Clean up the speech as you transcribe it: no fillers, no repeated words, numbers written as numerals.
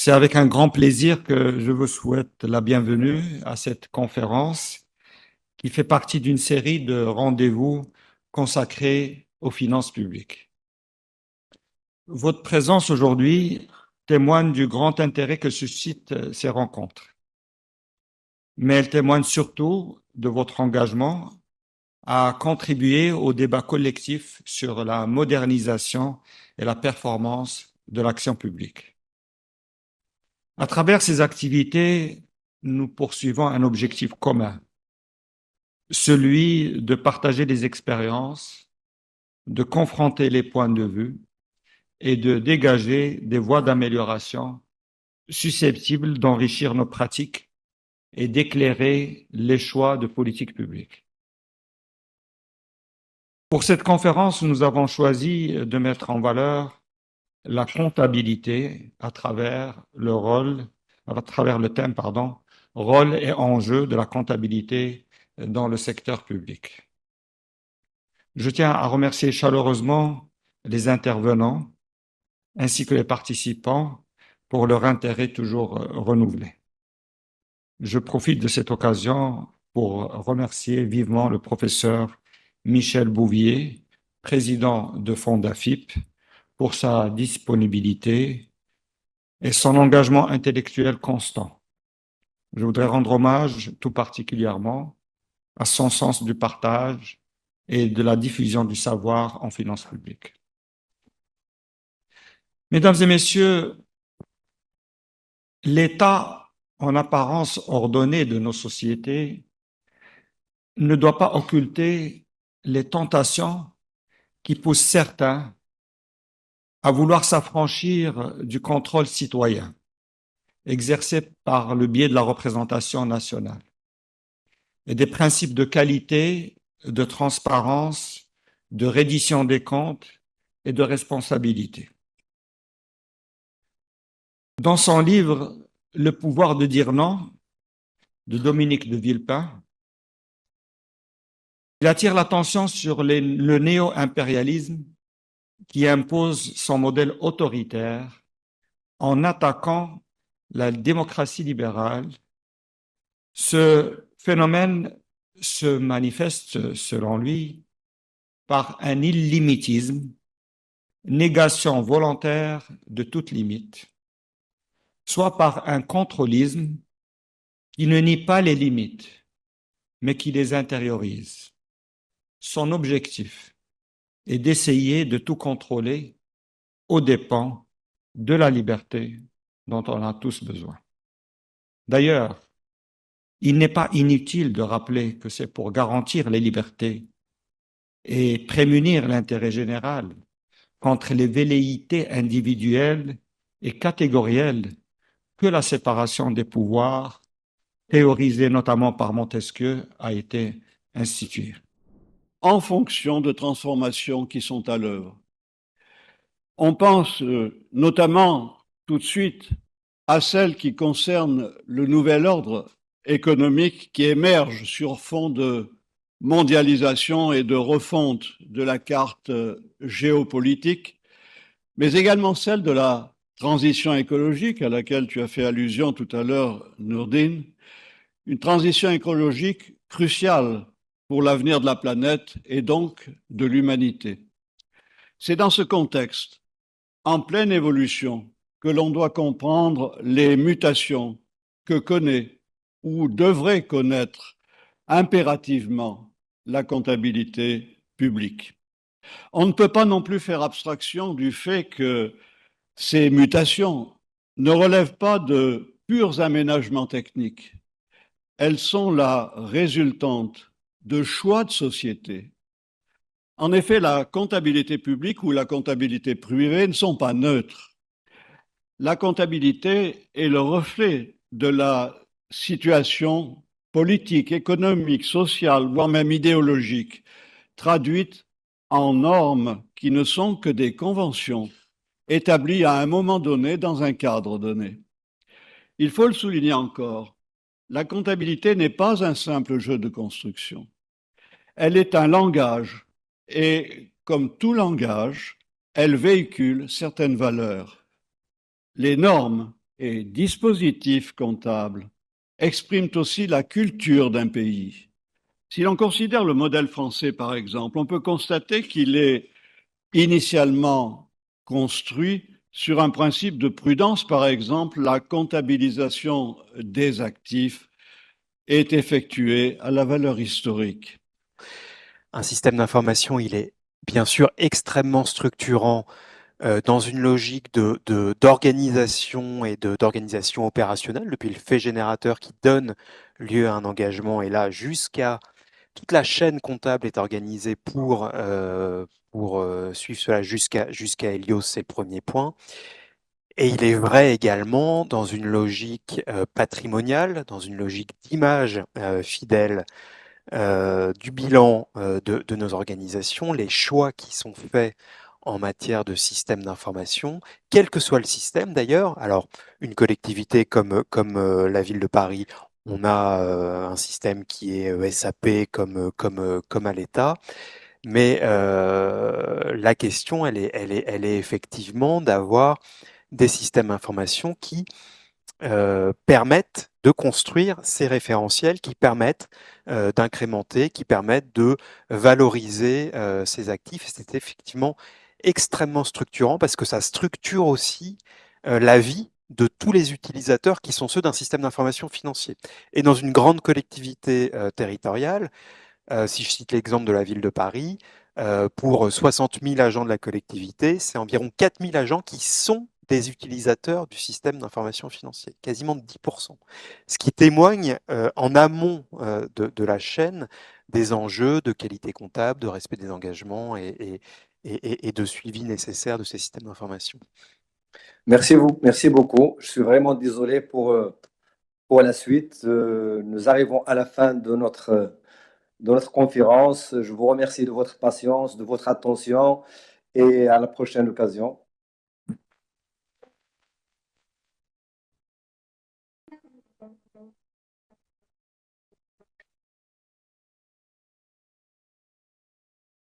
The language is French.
C'est avec un grand plaisir que je vous souhaite la bienvenue à cette conférence qui fait partie d'une série de rendez-vous consacrés aux finances publiques. Votre présence aujourd'hui témoigne du grand intérêt que suscitent ces rencontres, mais elle témoigne surtout de votre engagement à contribuer au débat collectif sur la modernisation et la performance de l'action publique. À travers ces activités, nous poursuivons un objectif commun, celui de partager des expériences, de confronter les points de vue et de dégager des voies d'amélioration susceptibles d'enrichir nos pratiques et d'éclairer les choix de politique publique. Pour cette conférence, nous avons choisi de mettre en valeur la comptabilité à travers le thème, rôle et enjeux de la comptabilité dans le secteur public. Je tiens à remercier chaleureusement les intervenants ainsi que les participants pour leur intérêt toujours renouvelé. Je profite de cette occasion pour remercier vivement le professeur Michel Bouvier, président de Fondafip, pour sa disponibilité et son engagement intellectuel constant. Je voudrais rendre hommage tout particulièrement à son sens du partage et de la diffusion du savoir en finances publiques. Mesdames et messieurs, l'état en apparence ordonné de nos sociétés ne doit pas occulter les tentations qui poussent certains à vouloir s'affranchir du contrôle citoyen exercé par le biais de la représentation nationale et des principes de qualité, de transparence, de reddition des comptes et de responsabilité. Dans son livre « Le pouvoir de dire non » de Dominique de Villepin, il attire l'attention sur le néo-impérialisme qui impose son modèle autoritaire en attaquant la démocratie libérale. Ce phénomène se manifeste, selon lui, par un illimitisme, négation volontaire de toute limite, soit par un contrôlisme qui ne nie pas les limites, mais qui les intériorise. Son objectif est d'essayer de tout contrôler aux dépens de la liberté dont on a tous besoin. D'ailleurs, il n'est pas inutile de rappeler que c'est pour garantir les libertés et prémunir l'intérêt général contre les velléités individuelles et catégorielles que la séparation des pouvoirs, théorisée notamment par Montesquieu, a été instituée. En fonction de transformations qui sont à l'œuvre. On pense notamment tout de suite à celles qui concernent le nouvel ordre économique qui émerge sur fond de mondialisation et de refonte de la carte géopolitique, mais également celle de la transition écologique à laquelle tu as fait allusion tout à l'heure, Nourdine, une transition écologique cruciale pour l'avenir de la planète et donc de l'humanité. C'est dans ce contexte, en pleine évolution, que l'on doit comprendre les mutations que connaît ou devrait connaître impérativement la comptabilité publique. On ne peut pas non plus faire abstraction du fait que ces mutations ne relèvent pas de purs aménagements techniques. Elles sont la résultante de choix de société. En effet, la comptabilité publique ou la comptabilité privée ne sont pas neutres. La comptabilité est le reflet de la situation politique, économique, sociale, voire même idéologique, traduite en normes qui ne sont que des conventions établies à un moment donné dans un cadre donné. Il faut le souligner encore, la comptabilité n'est pas un simple jeu de construction. Elle est un langage et, comme tout langage, elle véhicule certaines valeurs. Les normes et dispositifs comptables expriment aussi la culture d'un pays. Si l'on considère le modèle français, par exemple, on peut constater qu'il est initialement construit sur un principe de prudence. Par exemple, la comptabilisation des actifs est effectuée à la valeur historique. Un système d'information, il est bien sûr extrêmement structurant dans une logique d'organisation et d'organisation opérationnelle, depuis le fait générateur qui donne lieu à un engagement, et là jusqu'à toute la chaîne comptable est organisée pour suivre cela jusqu'à Helios, c'est le premier point. Et il est vrai également dans une logique patrimoniale, dans une logique d'image fidèle du bilan de nos organisations, les choix qui sont faits en matière de système d'information, quel que soit le système d'ailleurs. Alors, une collectivité comme la ville de Paris, on a un système qui est SAP comme à l'État, mais la question, elle est effectivement d'avoir des systèmes d'information qui permettent de construire ces référentiels, qui permettent d'incrémenter, qui permettent de valoriser ces actifs. Et c'est effectivement extrêmement structurant parce que ça structure aussi la vie de tous les utilisateurs qui sont ceux d'un système d'information financier. Et dans une grande collectivité territoriale, si je cite l'exemple de la ville de Paris, pour 60 000 agents de la collectivité, c'est environ 4 000 agents qui sont des utilisateurs du système d'information financier, quasiment 10%. Ce qui témoigne en amont de la chaîne des enjeux de qualité comptable, de respect des engagements et de suivi nécessaire de ces systèmes d'information. Merci beaucoup. Je suis vraiment désolé pour la suite. Nous arrivons à la fin de notre conférence. Je vous remercie de votre patience, de votre attention et à la prochaine occasion.